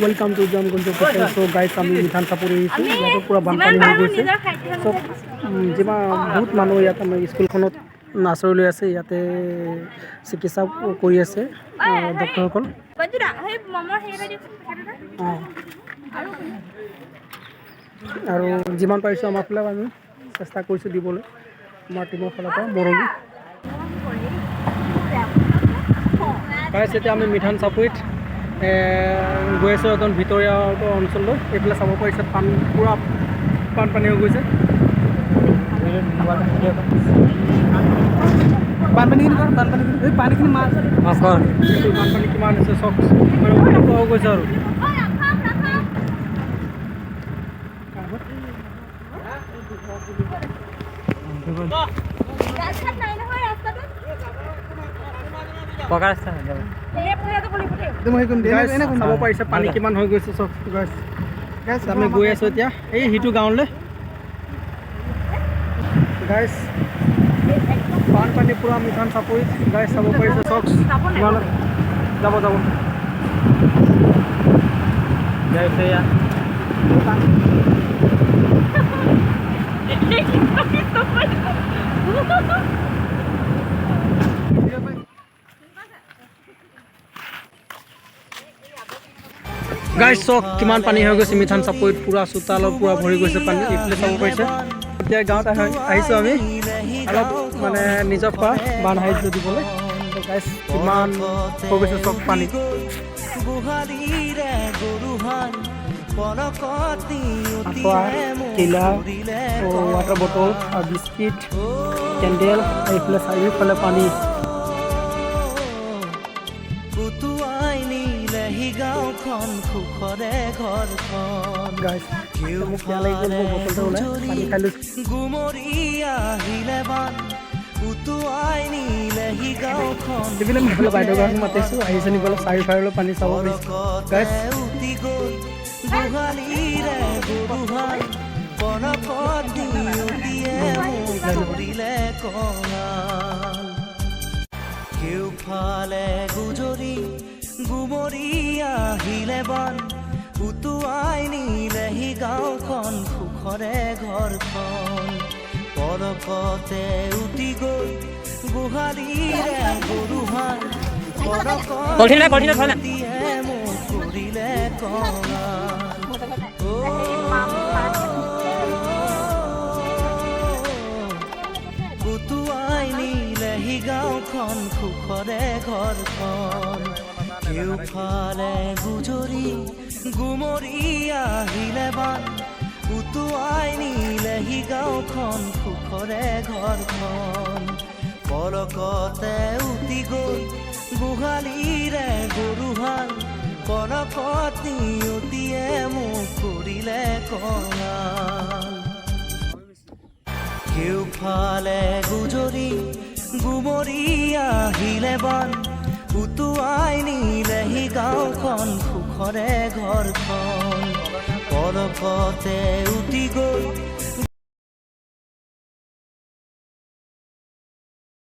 Welcome to Jamganj hotel. So guys আমি মিঠান চাপৰি আহিছোঁ। ইয়াতে পূৰা বানপানী হৈ গৈছে। চব যিমান বহুত মানুহ ইয়াত আমাৰ স্কুলখনত নাৰ্চাৰী লৈ আছে। ইয়াতে চিকিৎসা কৰি আছে ডক্টৰসকল। আৰু যিমান পাৰিছোঁ আমাৰ ফালে আমি চেষ্টা কৰিছোঁ দিবলৈ আমাৰ টিমৰ ফালৰ পৰা মৰলি। গাইজ এতিয়া আমি মিঠান চাপৰিত গৈ আছোঁ একদম ভিতৰীয়া অঞ্চললৈ। এইফালে চাব পাৰিছে পানী পূৰা বানপানী হৈ গৈছে। বানপানীখিনি পানীখিনি বানপানী কিমান হৈছে চব মানে উপলব্ধ হৈ গৈছে আৰু চাব পাৰিছে পানী কিমান হৈ গৈছে চব। আমি গৈ আছোঁ এতিয়া এই সিটো গাঁৱলৈ। গাইজ বানপানী পূৰা মিঠান চাপৰিত। গাইজ চাব পাৰিছে চব কিমান যাব গাইজ চক কিমান পানী হৈ গৈছে মিঠান চাপৰিত। পূৰা চোতালৰ পূৰা ভৰি গৈছে পানী। এইফালে চাব পাৰিছে এতিয়া গাঁৱত আহিছোঁ আমি অলপ মানে নিজৰ পৰা বান সাহাৰ্য দিবলৈ। গাইজ কিমান হৈ গৈছে চব পানী। কিলা ৱাটাৰ বটল আৰু বিস্কিট কেণ্ডেল এইফালে চাৰিওফালে পানী। গাঁওখন সুখৰে ঘৰখন গুমৰি আহিলে বান উটুৱাই নিলেহি গাঁওখন মাতিছোঁ আহিছে নিবলৈ চাৰিওফালে পানী চাব উটি গ'ল গোহালিৰে গৰুহাল পৰকতি উটিয়ে কৰিলে কঙাল কেওফালে গুজৰি গুমৰি আহিলে বান উটুৱাই নিলেহি গাঁওখন সুখৰে ঘৰখন পৰকতে উটি গ'ল গোহালিৰে গৰুহাল পৰকতে মোক কৰিলে কঙাল উটুৱাই নিলেহি গাঁওখন সুখৰে ঘৰখন কেওফালে গুজৰি গুমৰি আহিলে বান উটুৱাই নিলেহি গাঁওখন সুখৰে ঘৰখন পলকতে উটি গ'ল গোহালিৰে গৰুহাল পলকতি উটিয়ে মোক কৰিলে কঙাল কেওফালে গুজৰি গুমৰি আহিলে বান উটুৱাই নিলেহি গাঁওখন সুখৰে ঘৰখন পলকতে উটি গ'ল